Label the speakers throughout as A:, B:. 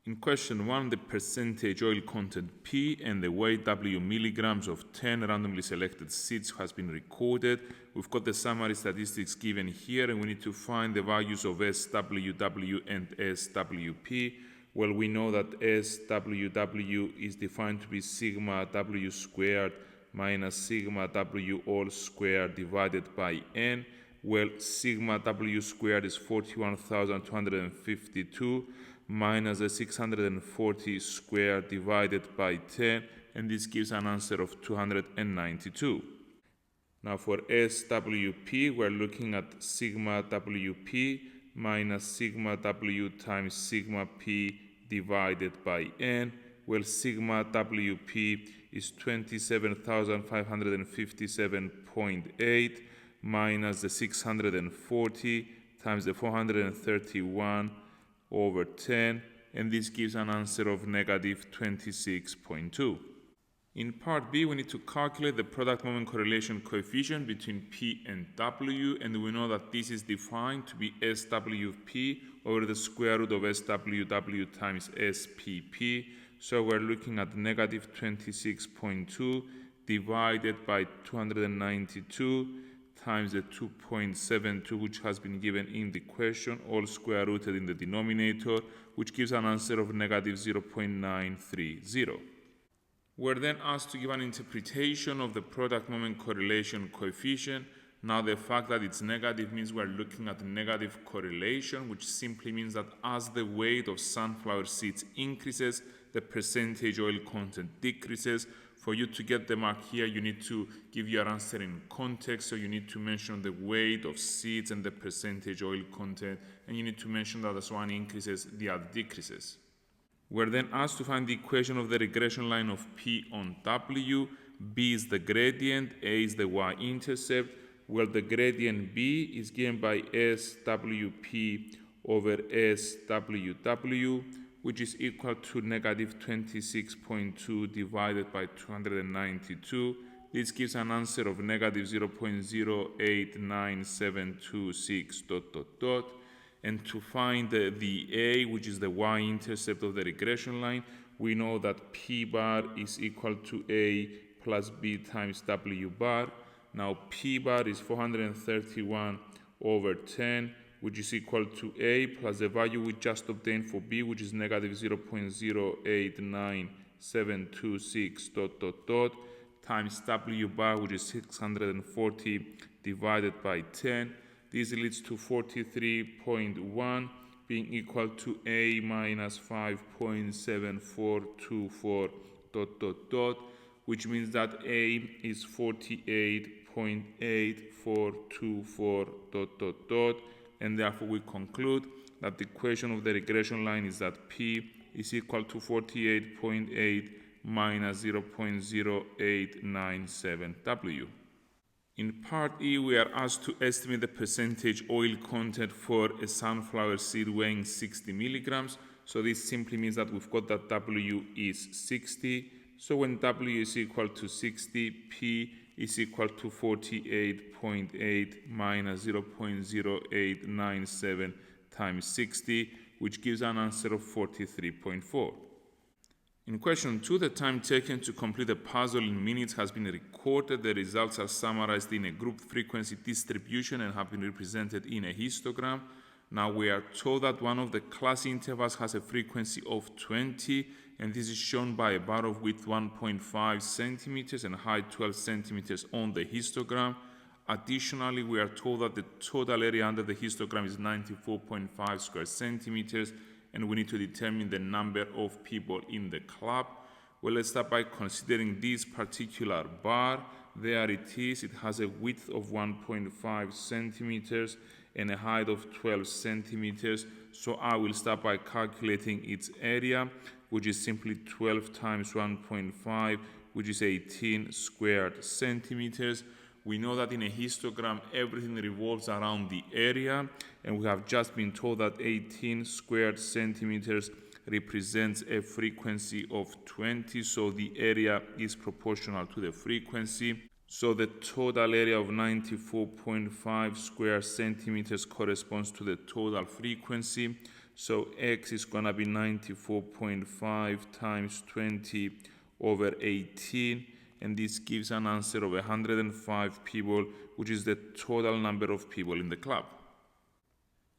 A: In question 1, the percentage oil content P and the weight W milligrams of 10 randomly selected seeds has been recorded. We've got the summary statistics given here, and we need to find the values of SWW and SWP. Well, we know that SWW is defined to be sigma W squared minus sigma W all squared divided by N. Well, sigma W squared is 41,252 minus the 640 squared divided by 10, and this gives an answer of 292. Now for SWP, we're looking at sigma WP minus sigma W times sigma P divided by N. Well, sigma WP is 27,557.8 minus the 640 times the 431 over 10, and this gives an answer of negative 26.2. In part B, we need to calculate the product moment correlation coefficient between P and W, and we know that this is defined to be SWP over the square root of SWW times SPP. So we're looking at negative 26.2 divided by 292 times the 2.72, which has been given in the question, all square rooted in the denominator, which gives an answer of negative 0.930. We're then asked to give an interpretation of the product moment correlation coefficient. Now, the fact that it's negative means we're looking at negative correlation, which simply means that as the weight of sunflower seeds increases, the percentage oil content decreases. For you to get the mark here, you need to give your answer in context. So you need to mention the weight of seeds and the percentage oil content, and you need to mention that as one increases, the other decreases. We're then asked to find the equation of the regression line of P on W. B is the gradient, A is the y-intercept. Well, the gradient B is given by SWP over SWW, which is equal to negative 26.2 divided by 292. This gives an answer of negative 0.089726 ... And to find the A, which is the y-intercept of the regression line, we know that P bar is equal to A plus B times W bar. Now P bar is 431 over 10, which is equal to A plus the value we just obtained for B, which is negative 0.089726 ... times W bar, which is 640 divided by 10. This leads to 43.1 being equal to A minus 5.7424 ... which means that A is 48.8424 ... and therefore we conclude that the equation of the regression line is that P is equal to 48.8 minus 0.0897 W. In part E, we are asked to estimate the percentage oil content for a sunflower seed weighing 60 milligrams. So this simply means that we've got that W is 60. So when W is equal to 60, P is equal to 48.8 minus 0.0897 times 60, which gives an answer of 43.4. In question 2, the time taken to complete the puzzle in minutes has been recorded. The results are summarized in a group frequency distribution and have been represented in a histogram. Now we are told that one of the class intervals has a frequency of 20, and this is shown by a bar of width 1.5 centimeters and height 12 centimeters on the histogram. Additionally, we are told that the total area under the histogram is 94.5 square centimeters, and we need to determine the number of people in the club. Well, let's start by considering this particular bar. There it is. It has a width of 1.5 centimeters and a height of 12 centimeters. So I will start by calculating its area, which is simply 12 times 1.5, which is 18 squared centimeters. We know that in a histogram, everything revolves around the area, and we have just been told that 18 squared centimeters represents a frequency of 20, so the area is proportional to the frequency. So the total area of 94.5 square centimeters corresponds to the total frequency. So x is going to be 94.5 times 20 over 18. And this gives an answer of 105 people, which is the total number of people in the club.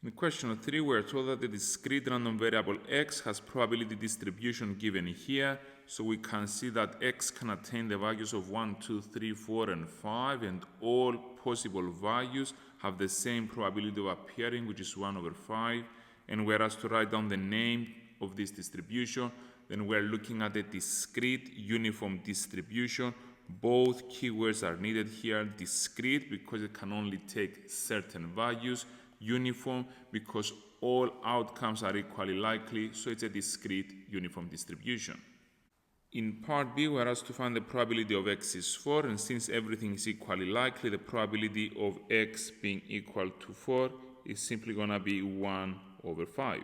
A: In question 3, we are told that the discrete random variable x has probability distribution given here. So we can see that x can attain the values of 1, 2, 3, 4, and 5, and all possible values have the same probability of appearing, which is 1 over 5. And whereas to write down the name of this distribution, then we're looking at a discrete uniform distribution. Both keywords are needed here. Discrete because it can only take certain values. Uniform because all outcomes are equally likely, so it's a discrete uniform distribution. In part B, we're asked to find the probability of x is 4, and since everything is equally likely, the probability of x being equal to 4 is simply going to be 1 over 5.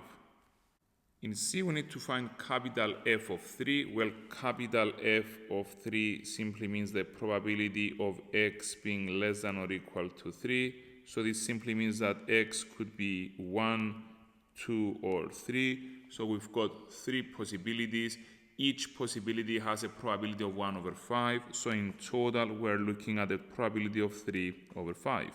A: In C, we need to find capital F of 3. Well, capital F of 3 simply means the probability of x being less than or equal to 3. So this simply means that x could be 1, 2, or 3. So we've got 3 possibilities. Each possibility has a probability of 1 over 5. So in total, we're looking at a probability of 3 over 5.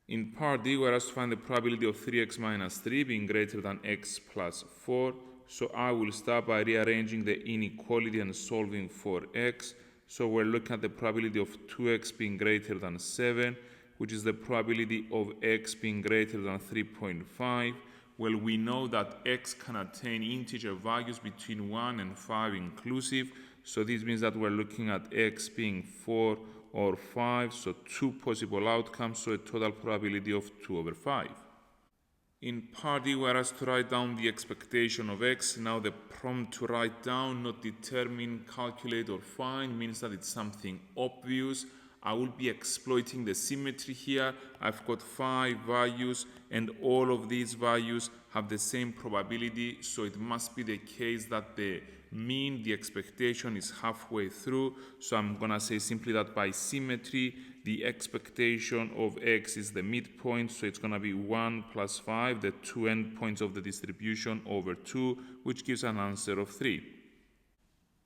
A: In part D, we're asked to find the probability of 3x minus 3 being greater than x plus 4. So I will start by rearranging the inequality and solving for x. So we're looking at the probability of 2x being greater than 7, which is the probability of x being greater than 3.5. Well, we know that x can attain integer values between 1 and 5 inclusive. So this means that we're looking at x being 4 or 5, so 2 possible outcomes, so a total probability of 2 over 5. In part D, we're asked to write down the expectation of x. Now the prompt to write down, not determine, calculate, or find means that it's something obvious. I will be exploiting the symmetry here. I've got 5 values, and all of these values have the same probability, so it must be the case that the mean, the expectation, is halfway through. So I'm going to say simply that by symmetry, the expectation of x is the midpoint, so it's going to be 1 plus 5, the 2 endpoints of the distribution, over 2, which gives an answer of 3.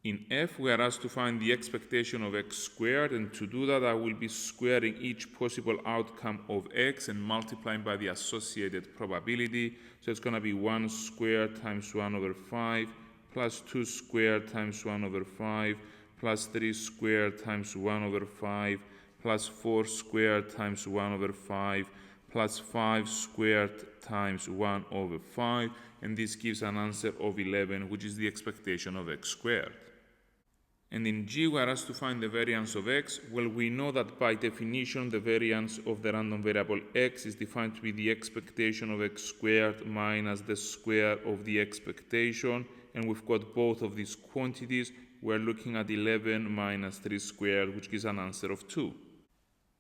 A: In F, we are asked to find the expectation of x squared, and to do that, I will be squaring each possible outcome of x and multiplying by the associated probability. So it's going to be 1 squared times 1 over 5, plus 2 squared times 1 over 5, plus 3 squared times 1 over 5, plus 4 squared times 1 over 5, plus 5 squared times 1 over 5, and this gives an answer of 11, which is the expectation of x squared. And in G, we are asked to find the variance of x. Well, we know that by definition, the variance of the random variable x is defined to be the expectation of x squared minus the square of the expectation. And we've got both of these quantities. We're looking at 11 minus 3 squared, which gives an answer of 2.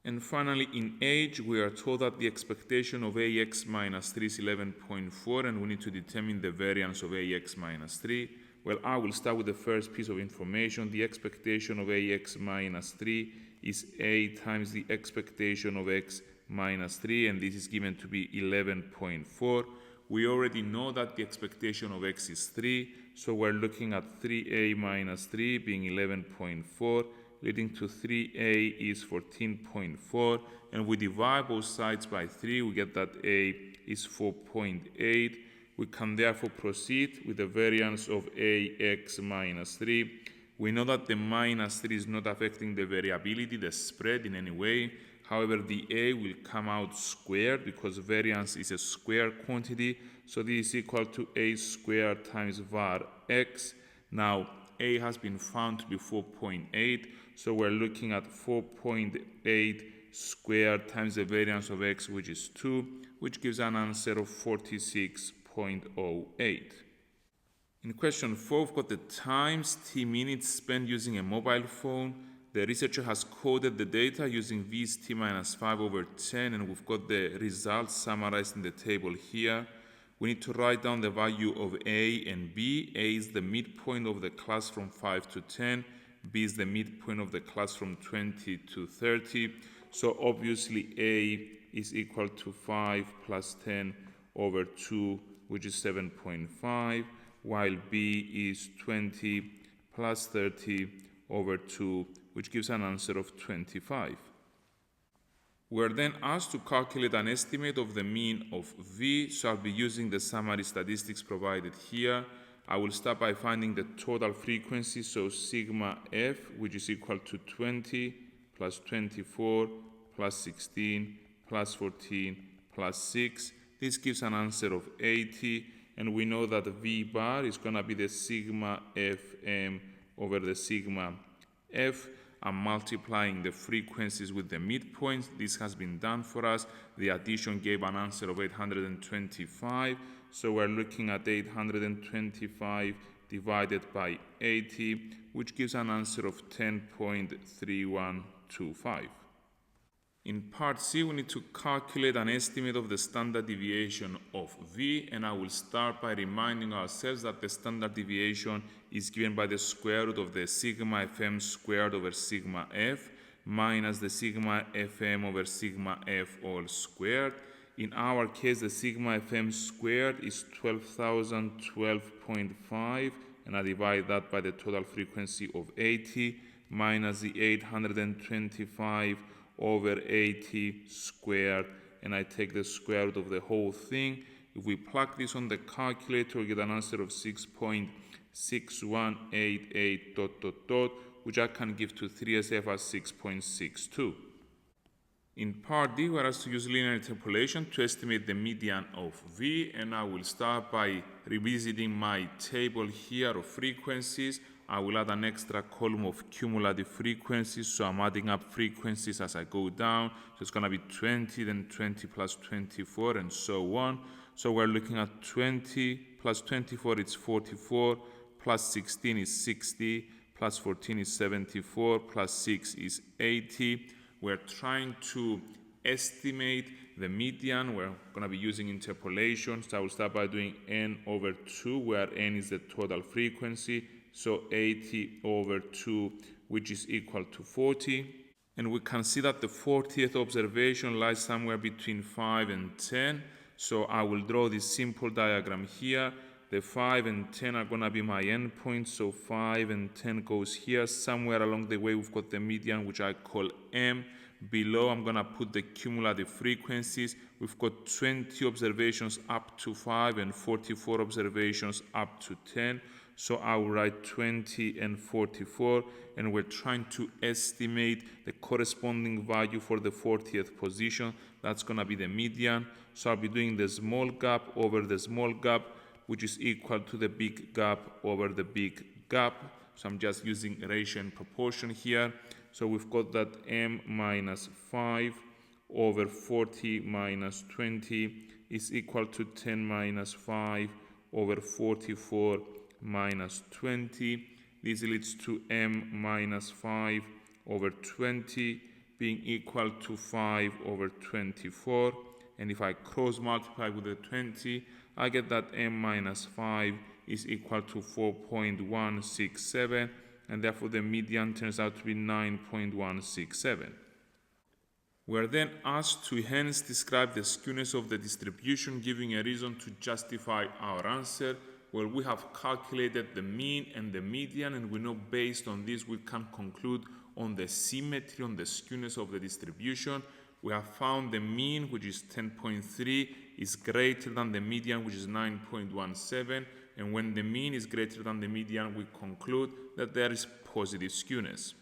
A: And finally, in H, we are told that the expectation of ax minus 3 is 11.4, and we need to determine the variance of ax minus 3. Well, I will start with the first piece of information. The expectation of ax minus 3 is a times the expectation of x minus 3, and this is given to be 11.4. We already know that the expectation of x is 3, so we're looking at 3a minus 3 being 11.4, leading to 3a is 14.4, and we divide both sides by 3, we get that a is 4.8. We can therefore proceed with the variance of ax minus 3. We know that the minus 3 is not affecting the variability, the spread, in any way. However, the a will come out squared because variance is a square quantity. So this is equal to a squared times var x. Now, a has been found to be 4.8. So we're looking at 4.8 squared times the variance of x, which is 2, which gives an answer of 46.08. In question 4, we've got the times t minutes spent using a mobile phone. The researcher has coded the data using v is t minus 5 over 10, and we've got the results summarized in the table here. We need to write down the value of a and b. A is the midpoint of the class from 5 to 10. B is the midpoint of the class from 20 to 30. So obviously a is equal to 5 plus 10 over 2, which is 7.5, while B is 20 plus 30 over 2, which gives an answer of 25. We are then asked to calculate an estimate of the mean of V, so I'll be using the summary statistics provided here. I will start by finding the total frequency, so sigma F, which is equal to 20 plus 24 plus 16 plus 14 plus 6. This gives an answer of 80, and we know that V bar is going to be the sigma Fm over the sigma F. I'm multiplying the frequencies with the midpoints. This has been done for us. The addition gave an answer of 825. So we're looking at 825 divided by 80, which gives an answer of 10.3125. In part C, we need to calculate an estimate of the standard deviation of V, and I will start by reminding ourselves that the standard deviation is given by the square root of the sigma Fm squared over sigma F minus the sigma Fm over sigma F all squared. In our case, the sigma Fm squared is 12,012.5, and I divide that by the total frequency of 80 minus the 825 over 80 squared, and I take the square root of the whole thing. If we plug this on the calculator, we get an answer of 6.6188 ... which I can give to 3SF as 6.62. In part D, we're asked to use linear interpolation to estimate the median of V, and I will start by revisiting my table here of frequencies. I will add an extra column of cumulative frequencies, so I'm adding up frequencies as I go down. So it's going to be 20, then 20 plus 24, and so on. So we're looking at 20 plus 24, it's 44, plus 16 is 60, plus 14 is 74, plus 6 is 80. We're trying to estimate the median. We're going to be using interpolation. So I will start by doing n over 2, where n is the total frequency. So 80 over 2, which is equal to 40. And we can see that the 40th observation lies somewhere between 5 and 10. So I will draw this simple diagram here. The 5 and 10 are going to be my endpoints. So 5 and 10 goes here. Somewhere along the way, we've got the median, which I call M. Below, I'm going to put the cumulative frequencies. We've got 20 observations up to 5 and 44 observations up to 10. So I will write 20 and 44, and we're trying to estimate the corresponding value for the 40th position. That's going to be the median. So I'll be doing the small gap over the small gap, which is equal to the big gap over the big gap. So I'm just using ratio and proportion here. So we've got that M minus 5 over 40 minus 20 is equal to 10 minus 5 over 44 minus 20. This leads to M minus 5 over 20 being equal to 5 over 24. And if I cross multiply with the 20, I get that M minus 5 is equal to 4.167, and therefore the median turns out to be 9.167. We are then asked to hence describe the skewness of the distribution, giving a reason to justify our answer. Well, we have calculated the mean and the median, and we know based on this we can conclude on the symmetry, on the skewness of the distribution. We have found the mean, which is 10.3, is greater than the median, which is 9.17. And when the mean is greater than the median, we conclude that there is positive skewness.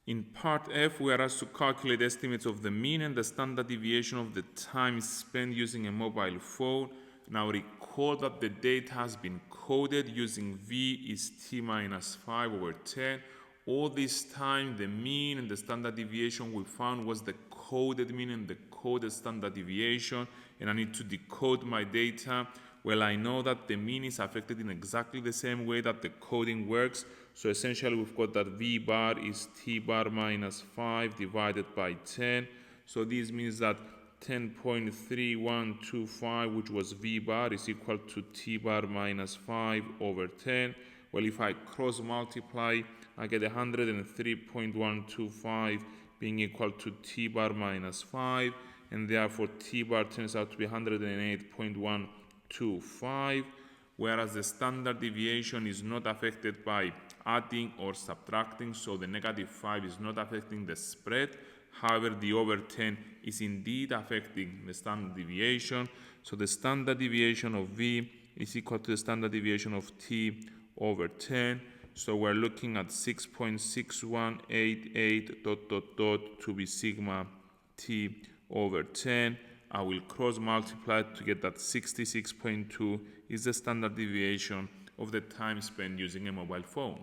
A: In part F, we are asked to calculate estimates of the mean and the standard deviation of the time spent using a mobile phone. Now recall that the data has been coded using V is t minus 5 over 10. All this time, the mean and the standard deviation we found was the coded mean and the coded standard deviation, and I need to decode my data. Well, I know that the mean is affected in exactly the same way that the coding works. So essentially, we've got that V bar is t bar minus 5 divided by 10. So this means that 10.3125, which was V bar, is equal to t bar minus 5 over 10. Well, if I cross multiply, I get 103.125 being equal to t bar minus 5, and therefore t bar turns out to be 108.125 5, whereas the standard deviation is not affected by adding or subtracting, so the negative 5 is not affecting the spread. However, the over 10 is indeed affecting the standard deviation. So the standard deviation of V is equal to the standard deviation of T over 10. So we're looking at 6.6188 to be sigma T over 10. I will cross multiply to get that 66.2 is the standard deviation of the time spent using a mobile phone.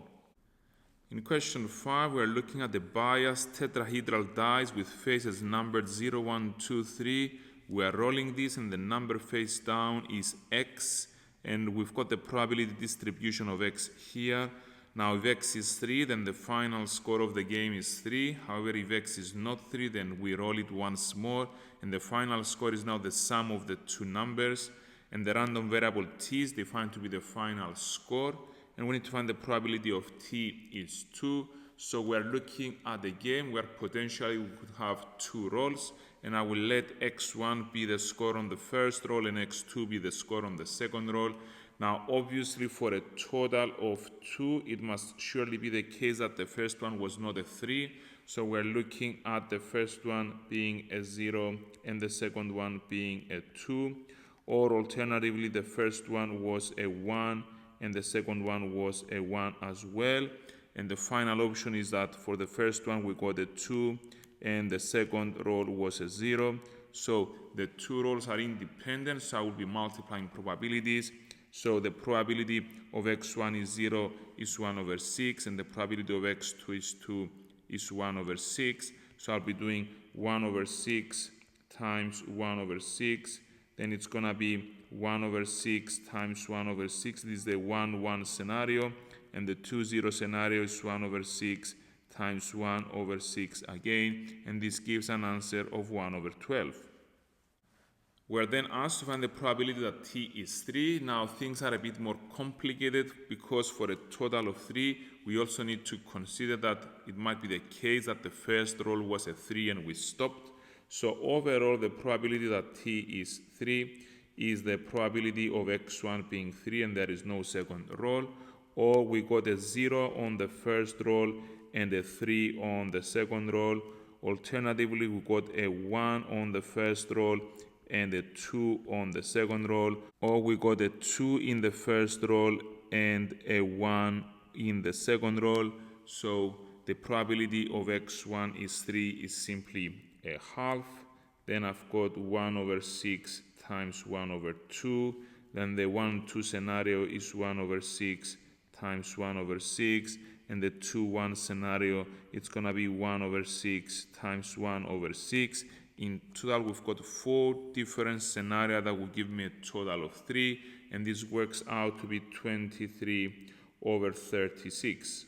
A: In question 5, we are looking at the biased tetrahedral dies with faces numbered 0, 1, 2, 3. We are rolling this and the number face down is x, and we've got the probability distribution of x here. Now if x is 3, then the final score of the game is 3. However, if x is not 3, then we roll it once more, and the final score is now the sum of the two numbers, and the random variable t is defined to be the final score, and we need to find the probability of t is 2. So we're looking at the game where potentially we could have two rolls, and I will let x1 be the score on the first roll and x2 be the score on the second roll. Now obviously for a total of 2, it must surely be the case that the first one was not a 3. So we're looking at the first one being a 0 and the second one being a 2. Or alternatively, the first one was a 1 and the second one was a 1 as well. And the final option is that for the first one we got a 2 and the second roll was a 0. So the two rolls are independent, so I will be multiplying probabilities. So the probability of x1 is 0 is 1 over 6, and the probability of x2 is 2 is 1 over 6. So I'll be doing 1 over 6 times 1 over 6. Then it's going to be 1 over 6 times 1 over 6. This is the 1, 1 scenario. And the 2, 0 scenario is 1 over 6 times 1 over 6 again. And this gives an answer of 1 over 12. We're then asked to find the probability that t is 3. Now things are a bit more complicated because for a total of 3, we also need to consider that it might be the case that the first roll was a 3 and we stopped. So overall, the probability that t is 3 is the probability of x1 being 3 and there is no second roll. Or we got a 0 on the first roll and a 3 on the second roll. Alternatively, we got a 1 on the first roll and a 2 on the second roll, or we got a 2 in the first roll and a 1 in the second roll. So the probability of x1 is 3 is simply a half. Then I've got 1 over 6 times 1 over 2. Then the 1, 2 scenario is 1 over 6 times 1 over 6. And the 2, 1 scenario, it's going to be 1 over 6 times 1 over 6. In total, we've got 4 different scenarios that will give me a total of 3, and this works out to be 23 over 36.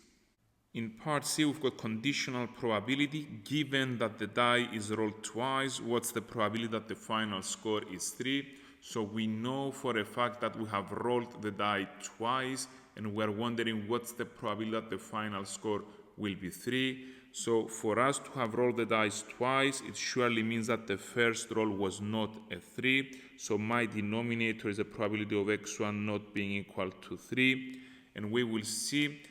A: In part C, we've got conditional probability. Given that the die is rolled twice, what's the probability that the final score is 3? So we know for a fact that we have rolled the die twice, and we're wondering what's the probability that the final score will be 3. So for us to have rolled the dice twice, it surely means that the first roll was not a 3. So my denominator is a probability of x1 not being equal to 3. And we will see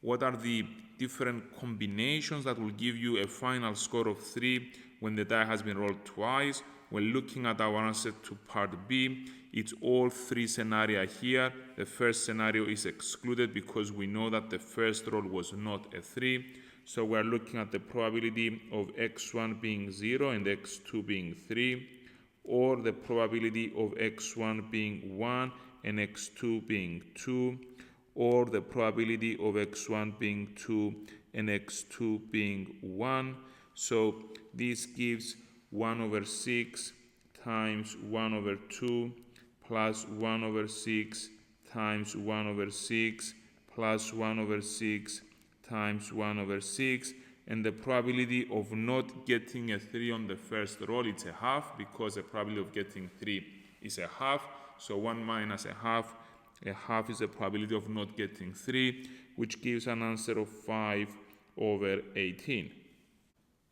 A: what are the different combinations that will give you a final score of 3 when the die has been rolled twice. When looking at our answer to part B, it's all 3 scenarios here. The first scenario is excluded because we know that the first roll was not a 3. So we're looking at the probability of x1 being 0 and x2 being 3, or the probability of x1 being 1 and x2 being 2, or the probability of x1 being 2 and x2 being 1. So this gives 1 over 6 times 1 over 2 plus 1 over 6 times 1 over 6 plus 1 over 6 times 1 over 6, and the probability of not getting a 3 on the first roll, it's a half, because the probability of getting 3 is a half. So 1 minus a half is the probability of not getting 3, which gives an answer of 5 over 18.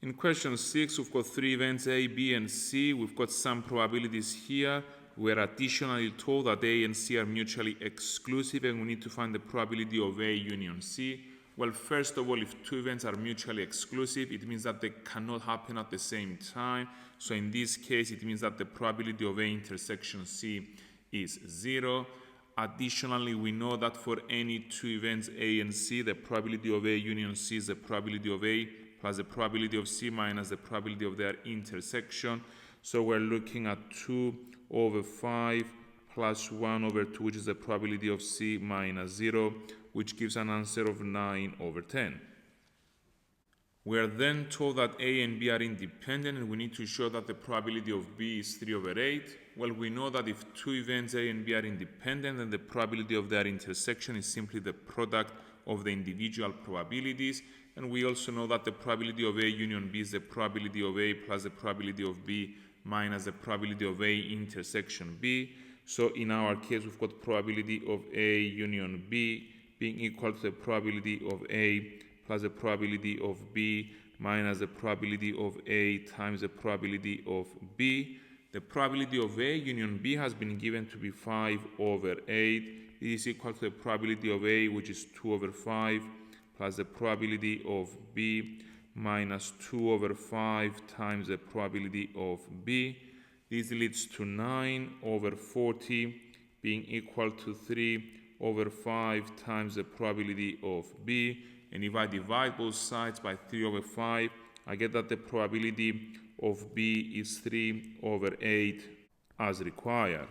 A: In question 6, we've got 3 events A, B, and C. We've got some probabilities here. we're additionally told that A and C are mutually exclusive and we need to find the probability of A union C. Well, first of all, if two events are mutually exclusive, it means that they cannot happen at the same time. So in this case, it means that the probability of A intersection C is 0. Additionally, we know that for any two events A and C, the probability of A union C is the probability of A plus the probability of C minus the probability of their intersection. So we're looking at 2 over 5 plus 1 over 2, which is the probability of C minus 0, which gives an answer of 9 over 10. We are then told that A and B are independent and we need to show that the probability of B is 3 over 8. Well, we know that if two events A and B are independent, then the probability of their intersection is simply the product of the individual probabilities. And we also know that the probability of A union B is the probability of A plus the probability of B minus the probability of A intersection B. So in our case, we've got probability of A union B being equal to the probability of A plus the probability of B minus the probability of A times the probability of B. The probability of A union B has been given to be 5 over 8. This is equal to the probability of A, which is 2 over 5, plus the probability of B minus 2 over 5 times the probability of B. This leads to 9 over 40 being equal to 3 over 5 times the probability of B. And if I divide both sides by 3 over 5, I get that the probability of B is 3 over 8 as required.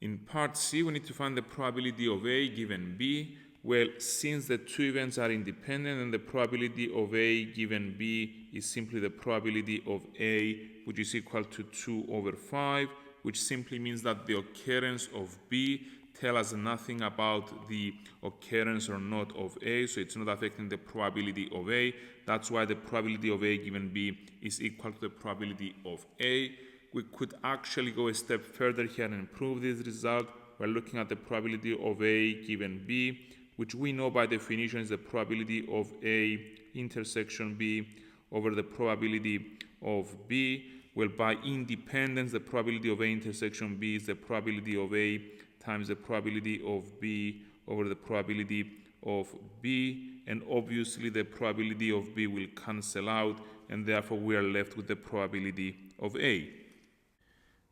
A: In part C, we need to find the probability of A given B. Well, since the two events are independent, then the probability of A given B is simply the probability of A, which is equal to 2 over 5, which simply means that the occurrence of B tell us nothing about the occurrence or not of A, so it's not affecting the probability of A. That's why the probability of A given B is equal to the probability of A. We could actually go a step further here and improve this result. We're looking at the probability of A given B, which we know by definition is the probability of A intersection B over the probability of B. Well, by independence, the probability of A intersection B is the probability of A times the probability of B over the probability of B, and obviously the probability of B will cancel out, and therefore we are left with the probability of A.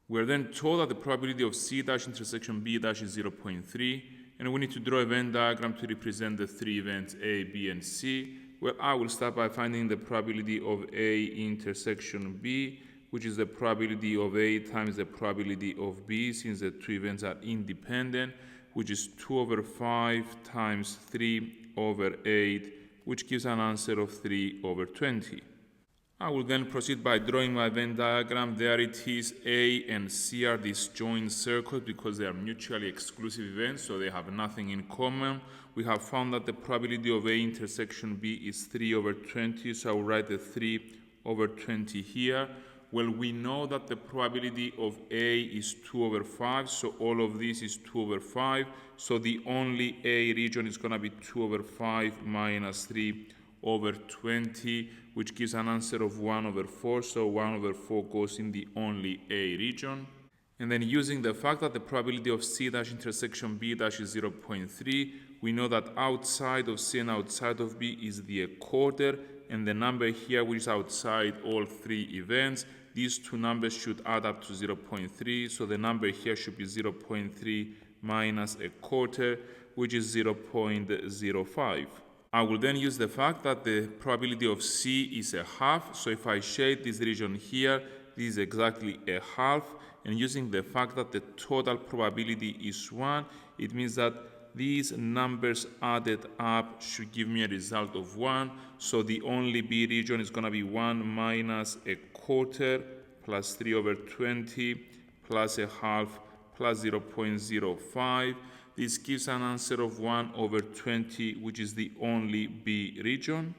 A: We are then told that the probability of C dash intersection B dash is 0.3, and we need to draw a Venn diagram to represent the three events A, B, and C. Well, I will start by finding the probability of A intersection B, which is the probability of A times the probability of B, since the two events are independent, which is 2 over 5 times 3 over 8, which gives an answer of 3 over 20. I will then proceed by drawing my Venn diagram. There it is. A and C are disjoint circles because they are mutually exclusive events, so they have nothing in common. We have found that the probability of A intersection B is 3 over 20, so I will write the 3 over 20 here. Well, we know that the probability of A is 2 over 5, so all of this is 2 over 5. So the only A region is going to be 2 over 5 minus 3 over 20, which gives an answer of 1 over 4. So 1 over 4 goes in the only A region. And then using the fact that the probability of C dash intersection B dash is 0.3, we know that outside of C and outside of B is the quarter, and the number here, which is outside all three events, these two numbers should add up to 0.3, so the number here should be 0.3 minus a quarter, which is 0.05. I will then use the fact that the probability of C is a half, so if I shade this region here, this is exactly a half, and using the fact that the total probability is 1, it means that these numbers added up should give me a result of 1, so the only B region is going to be 1 minus a quarter plus 3 over 20 plus a half plus 0.05. This gives an answer of 1 over 20, which is the only B region.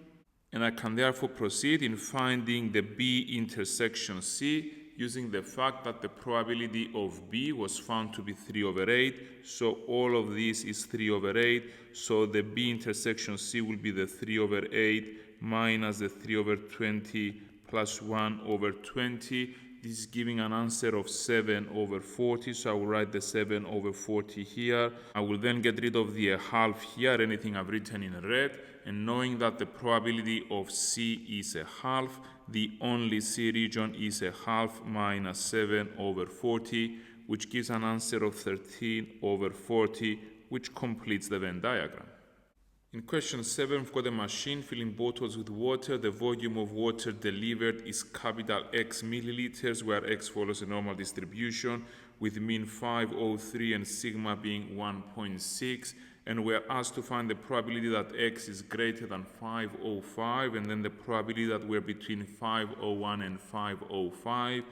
A: And I can therefore proceed in finding the B intersection C using the fact that the probability of B was found to be 3 over 8. So all of this is 3 over 8. So the B intersection C will be the 3 over 8 minus the 3 over 20 plus 1 over 20. this is giving an answer of 7 over 40, so I will write the 7 over 40 here. I will then get rid of the half here, anything I've written in red, and knowing that the probability of C is a half, the only C region is a half minus 7 over 40, which gives an answer of 13 over 40, which completes the Venn diagram. In question 7, we've got a machine filling bottles with water. The volume of water delivered is capital X milliliters, where X follows a normal distribution, with mean 503 and sigma being 1.6. And we're asked to find the probability that X is greater than 505, and then the probability that we're between 501 and 505.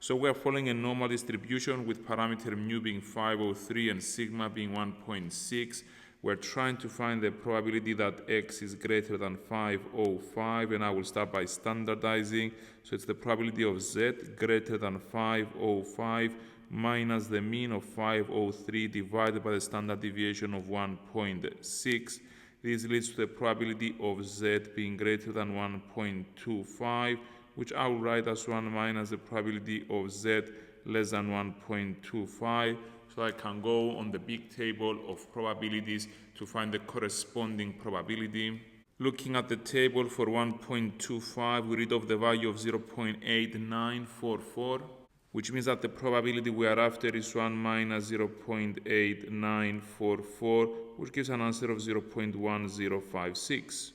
A: So we're following a normal distribution with parameter mu being 503 and sigma being 1.6. We're trying to find the probability that X is greater than 505, and I will start by standardizing. So it's the probability of Z greater than 505 minus the mean of 503 divided by the standard deviation of 1.6. This leads to the probability of Z being greater than 1.25, which I will write as 1 minus the probability of Z less than 1.25. So I can go on the big table of probabilities to find the corresponding probability. Looking at the table for 1.25, we read off the value of 0.8944, which means that the probability we are after is 1 minus 0.8944, which gives an answer of 0.1056.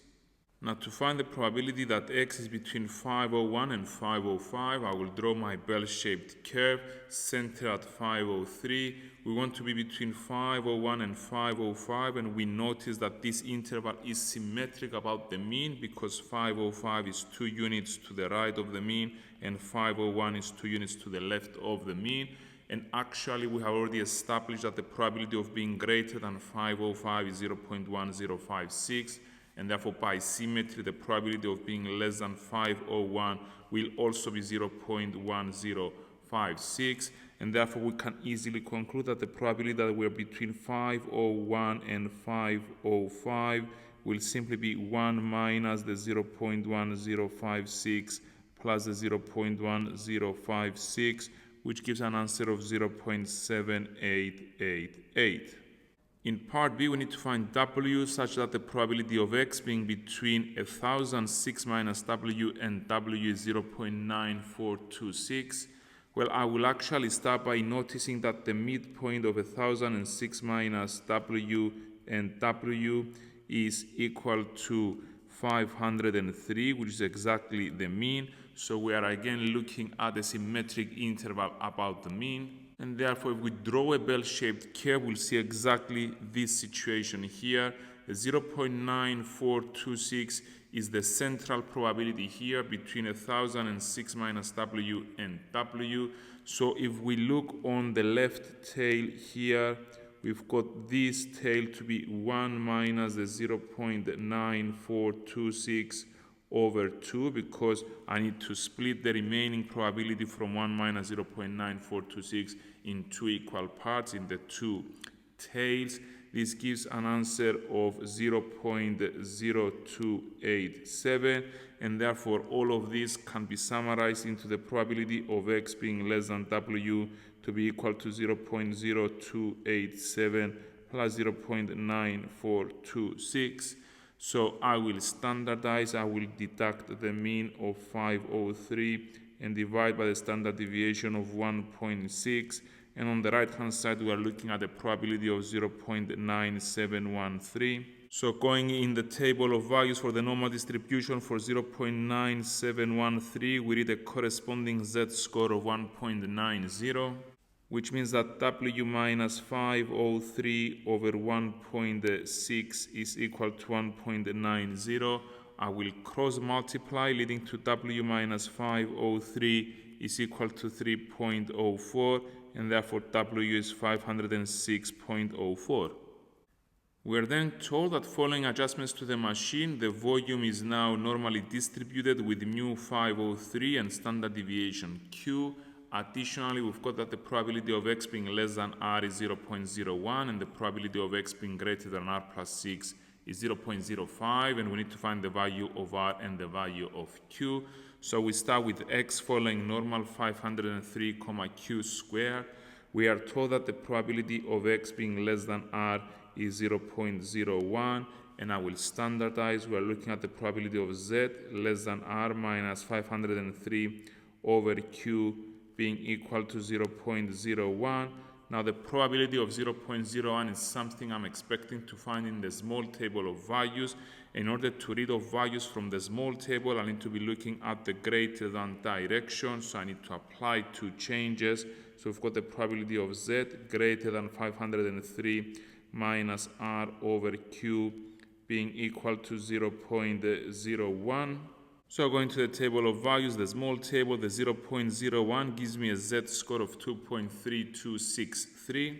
A: Now, to find the probability that X is between 501 and 505, I will draw my bell-shaped curve, center at 503. We want to be between 501 and 505, and we notice that this interval is symmetric about the mean because 505 is 2 units to the right of the mean, and 501 is 2 units to the left of the mean. And actually, we have already established that the probability of being greater than 505 is 0.1056. And therefore, by symmetry, the probability of being less than 501 will also be 0.1056. And therefore, we can easily conclude that the probability that we're between 501 and 505 will simply be 1 minus the 0.1056 plus the 0.1056, which gives an answer of 0.7888. In part B, we need to find W such that the probability of X being between 1006 minus W and W is 0.9426. Well, I will actually start by noticing that the midpoint of 1006 minus W and W is equal to 503, which is exactly the mean. So we are again looking at a symmetric interval about the mean. And therefore, if we draw a bell-shaped curve, we'll see exactly this situation here. 0.9426 is the central probability here between 1006 minus W and W. So if we look on the left tail here, we've got this tail to be 1 minus the 0.9426 over 2, because I need to split the remaining probability from 1 minus 0.9426 in 2 equal parts in the 2 tails. This gives an answer of 0.0287, and therefore all of this can be summarized into the probability of X being less than W to be equal to 0.0287 plus 0.9426. So I will standardize, I will deduct the mean of 503 and divide by the standard deviation of 1.6. And on the right hand side, we are looking at the probability of 0.9713. So going in the table of values for the normal distribution for 0.9713, we read a corresponding Z-score of 1.90. which means that W minus 503 over 1.6 is equal to 1.90. I will cross multiply, leading to W minus 503 is equal to 3.04, and therefore W is 506.04. We are then told that following adjustments to the machine, the volume is now normally distributed with mu 503 and standard deviation Q. Additionally, we've got that the probability of X being less than R is 0.01, and the probability of X being greater than R plus 6 is 0.05, and we need to find the value of R and the value of Q. So we start with x following normal 503, q squared. We are told that the probability of x being less than r is 0.01, and I will standardize. We are looking at the probability of z less than r minus 503 over q being equal to 0.01. Now the probability of 0.01 is something I'm expecting to find in the small table of values. In order to read off values from the small table, I need to be looking at the greater than direction, so I need to apply two changes. So we've got the probability of z greater than 503 minus r over q being equal to 0.01. So going to the table of values, the small table, the 0.01 gives me a z-score of 2.3263,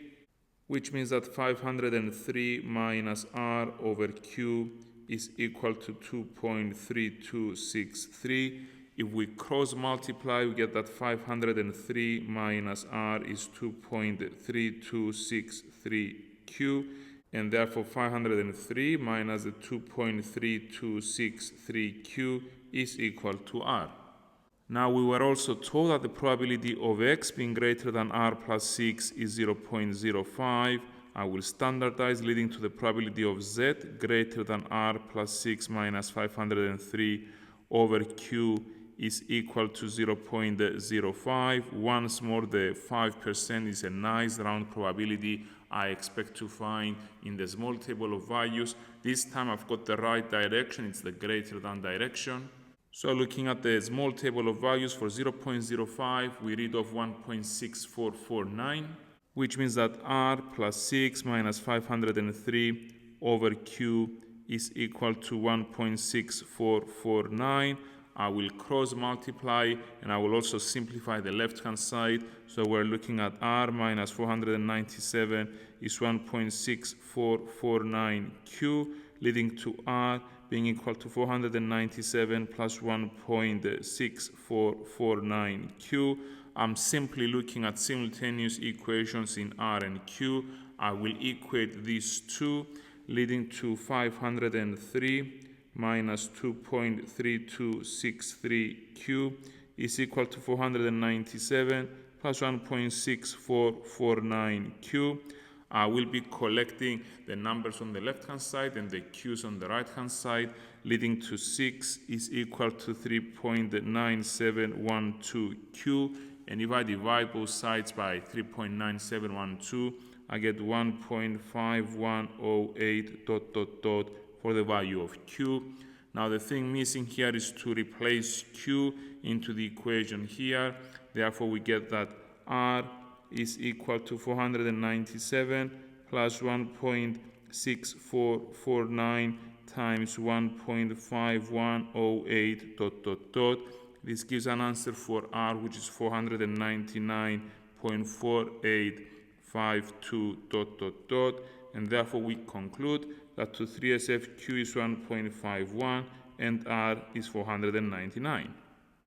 A: which means that 503 minus r over q is equal to 2.3263. If we cross multiply, we get that 503 minus r is 2.3263q, and therefore 503 minus the 2.3263q is equal to r. Now we were also told that the probability of x being greater than r plus 6 is 0.05. I will standardize, leading to the probability of z greater than r plus 6 minus 503 over q is equal to 0.05. Once more, the 5% is a nice round probability I expect to find in the small table of values. This time I've got the right direction, it's the greater than direction. So looking at the small table of values for 0.05, we read off 1.6449, which means that r plus 6 minus 503 over q is equal to 1.6449. I will cross multiply, and I will also simplify the left hand side. So we're looking at r minus 497 is 1.6449q, leading to r being equal to 497 plus 1.6449q. I'm simply looking at simultaneous equations in r and q. I will equate these two, leading to 503 minus 2.3263q is equal to 497 plus 1.6449q. I will be collecting the numbers on the left hand side and the q's on the right hand side, leading to 6 is equal to 3.9712q. And if I divide both sides by 3.9712, I get 1.5108 ... for the value of q. Now the thing missing here is to replace q into the equation here. Therefore we get that r is equal to 497 plus 1.6449 times 1.5108 ... This gives an answer for r, which is 499.4852 ... And therefore we conclude that to 3SF q is 1.51 and r is 499.